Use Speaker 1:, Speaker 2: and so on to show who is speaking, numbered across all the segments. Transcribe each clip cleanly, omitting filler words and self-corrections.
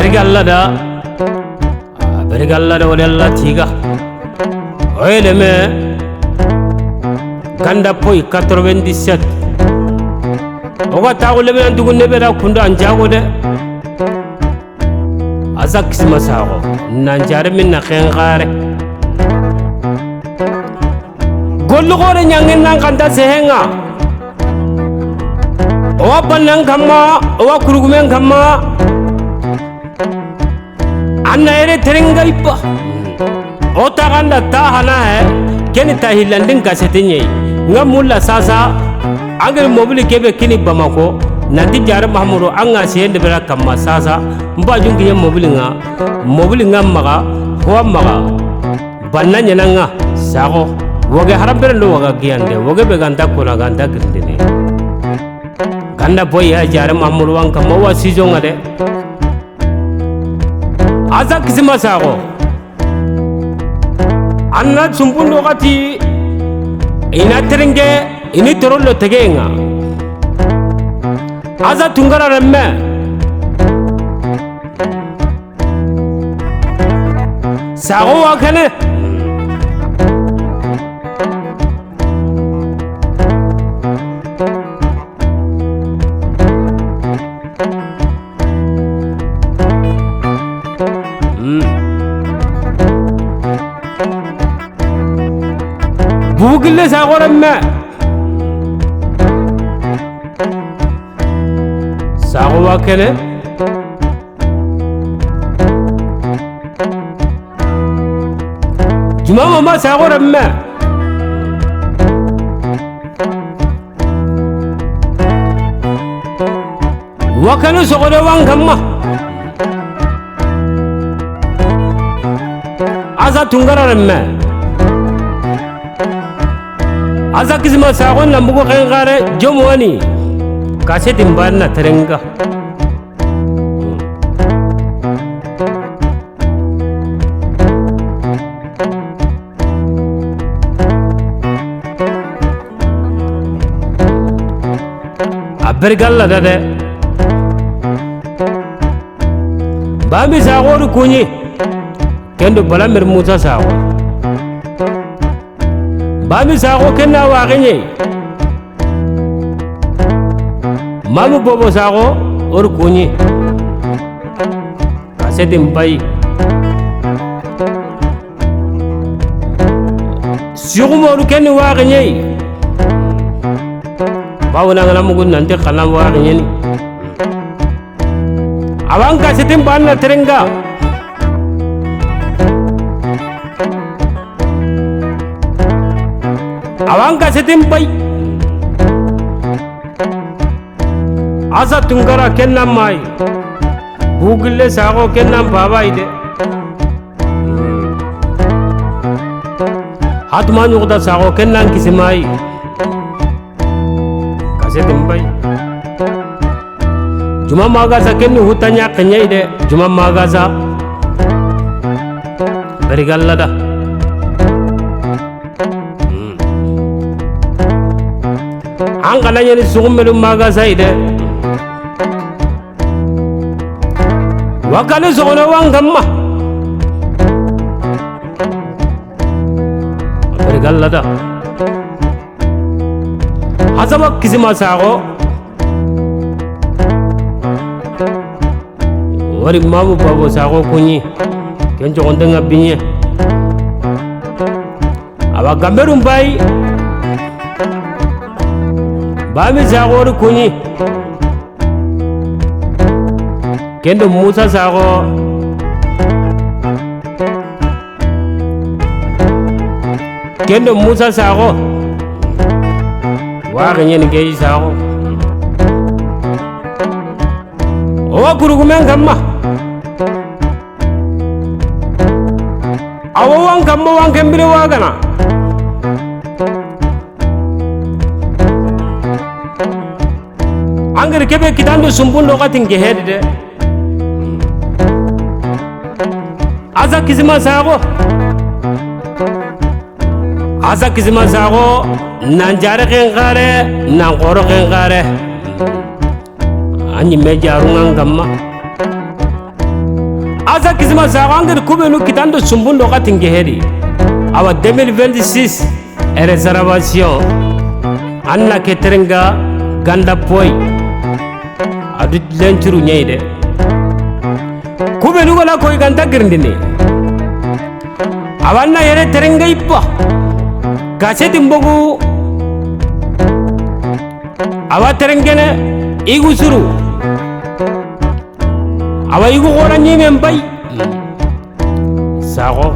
Speaker 1: berigalla da wala tiga oile me ganda poi 97 oga tawo lebe nan dugun nebe da kunda anjago de azak kisma sago nan jare min na khengare gollu gore nyangin nan kanda sehenga owa bannan kamma owa kurugumen kamma anna ere terenga ippa ota ganda ta hana hai keni ta hilandin kasetinye ngamulla sasa agar mobili kebe kini bamako nanti jare mahmudu anga siyende bera kamma sasa mba jungi ya mobili nga maga huwa maga banna nyenanga sago wage harambere ndo waga giyande wage be ganda kula ganda girindine ganda boy ya jare mahmudu wanka mawa sijonga de azak kisima sago anna sumpundo kati ina terenge ini torollo tegenga aza tungara remme sago wakane bugille sago remme sago wakane juma mama sago remme wakane sogode wankamma aza tungara remme aza kisima sago nambugo khengare jomwani kaseti mbarna terenga bergalla dade bami sago ru kunyi kendo balamir musa sago bami sago kenna wagenye mamu bobo sago or kunyi kasedim bai sigumo ru kenni wagenye bawuna ngana mugun nanti kana wagenye ni awan kasedim banna terenga awan kasedim bai asa tungara kenna mai bugille sago kenna baba ide hatma nyuda sago kenna kisimai kasedim bai juma magaza kenni hutanya kenya ide juma magaza berigalla da an kana nyani sugumelu magaza ide wakane sogono wangamma berigalla da hasaba kisima sago wari mamu babo sago kunyi kenjo kondenga binye awa gamberum bai bami sago ru kunyi kendo musa sago wagenye ni gei sago owa kurugumen kamma awa wankamma wankembire wagana angere kebe kitando sumbundo katinge hede de aza kizima sago nanjare khengare nangoro khengare anyi mejarungan gamma asa kisma sa angir kubenu kitando sumbundo katinge heri awa 2026 reservation anna ketrenga ganda poi adu lenturu nyede kubenu gola koy ganda girndini awanna yere terenga ippa gaseti mbogu awa terengene igu suru awa igu gora nyime mbay sago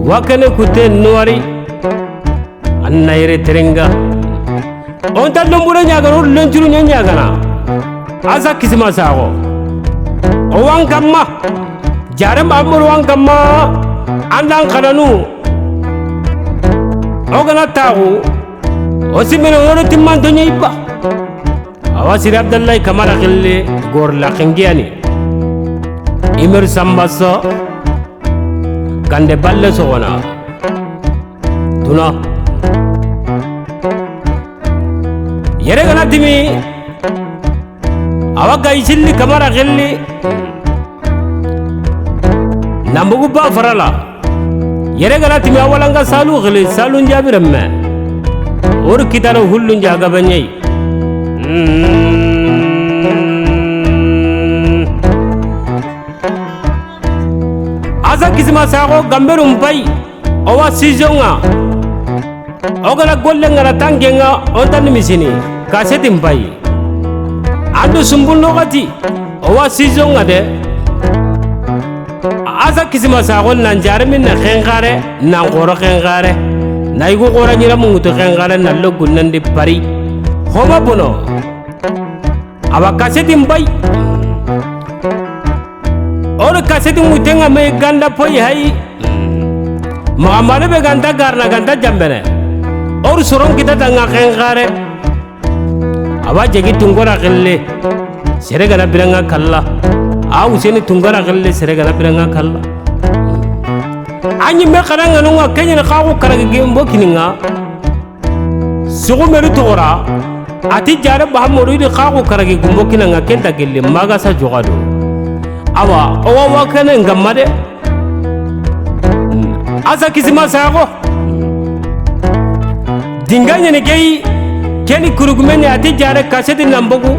Speaker 1: wakane kute nuari anna yere terenga onta lombura nyagano lenturu nyagana asa kisima sago owan kamma jare mamur wan kamma andan kananu ogana tagu osimene woro timmanto nyaipa awasiri abdallah kamara khille gor la khingiani imer sambaso gande balle sogona tuna yere gana timi awaga isilli kamara khille nambugu ba farala yere gana timi awalanga salu khille salu njabiramme or kitano hullu njaga banyai asa kisima sago gamberum pai owa sizonga ogala golle ngara tangenga ontan misini kaseti mpai adu sumbulno gati owa sizonga de asa kisima sago nanjare min na khengare na goro khengare na igu gora nyira mungutu khengare na logun nandi pari homa bono awa kaseti mpai or kaseti mutenga me ganda poi hai magamale be ganda garna ganda jambene or soron kita tanga khengare awa jegi tungora khille sere gana biranga kalla a useni tungora khille sere gana biranga kalla anyi me karanga nunga kenya khago karagi gembo kininga sugu meru togora ati jare bahamoru di khago karagi gumbo kinanga kenta gelle maga sa jogado awa owa wakane ngamade asa kisima sago dinganya ne gei keni kurugumene ati jare kaseti nambogu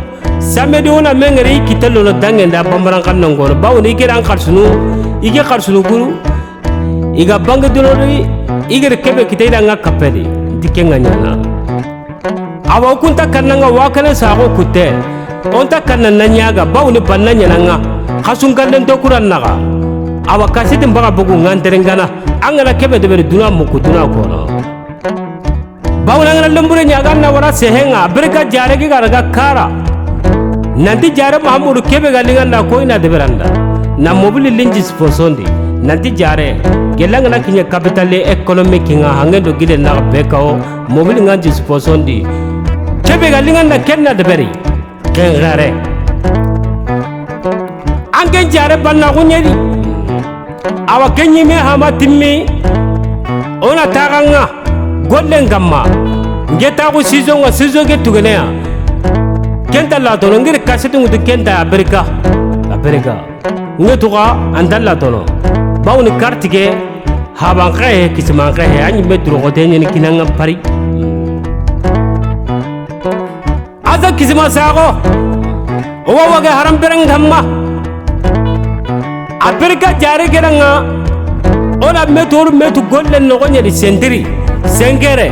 Speaker 1: samedi ona mengeri kitalo no dangenda bambaran kanno ngoro bawni kiran karsunu ige karsunu guru iga bange dolori igere kebe kitaida nga kapedi dikenga nyana awa kunta kananga wakane sago kutte onta kanna nyaga bawni banna nyana khasun kanden to kuran naga awa kasiti mbaga bugu nganterengana angana kebe de duna muku duna kono bawna ngana lembure nyaga na wara sehenga berka jare gi garaga kara nanti jare mahamudu kebe galinga na koina de beranda na mobili linji sposondi nanti jare gelanga na kinya capital economic nga hangendo gide na bekao mobili nganji sposondi kebe galinga na kenna de beri kengare ange jare banna kunyeri awa kenyi me hama timmi ona taganga gollen gamma ngeta ko sizo ge tugenea kenta la tono ngir kasetu ngutu kenta amerika ngetuga andalla tono bawni kartige haban khaye kisman khaye anyi metro gotenye ni kinanga pari aza kisma sago owa waga haram berang dhamma amerika jare geranga ona metu golle no gonyeri sendiri sengere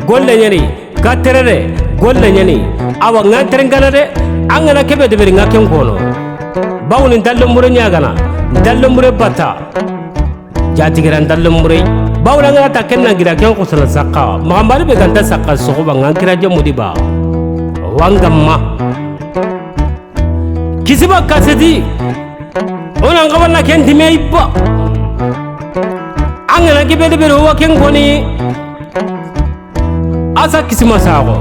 Speaker 1: golle nyeri katerere golle nyeni awa ngaterengana de angana kebe de beringa ken kono bawni dallo mure nyagana dallo mure bata jati geran dallo mure bawna ngana takenna gira ken kusala sakka magambali be ganta sakka soba ngankira je mudiba wangamma kisiba kaseti ona ngabana ken time ippa angana kebe de bero ken koni asa kisima sago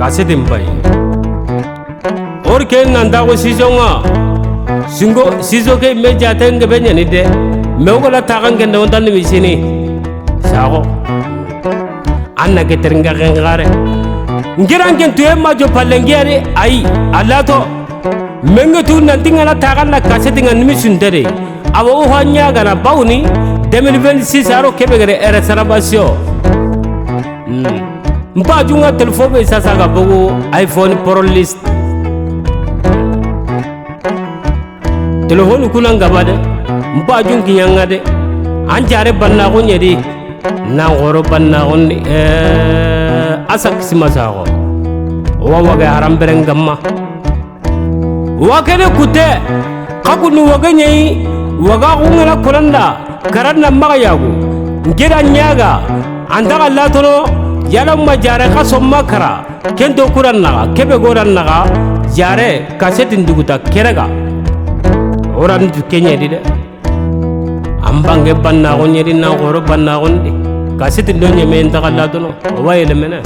Speaker 1: kaseti mbai orke nanda ko sizonga singo sizo ke me jatenge be nyani de me wala tagange ndo tan mi sini sago anna ke teringa ngare ngiran ken tuye ma jo palengere ai alato menga tu nanti ngana tagan na kaseti ngani misundere awo hanya gana bauni 2026 aro kebegere era sarabasio mpa junga telefone be sasa ga bogo iPhone Pro list telefone kuna ngabade mpa jungi nyanga de anjare banna ko nyedi na goro banna on asak simasago wawaga haram berengamma wakene kute kakunu waganye waga ungana kolanda karanna magayagu ngira nyaga andaka latono yala majare kasomma kara kento kuranna kebe goranna jare kasetin duguta kerega oran du kenyedi de ambange banna gonyedi na goro banna gondi kasetin do nyeme ndaka latono wayele mena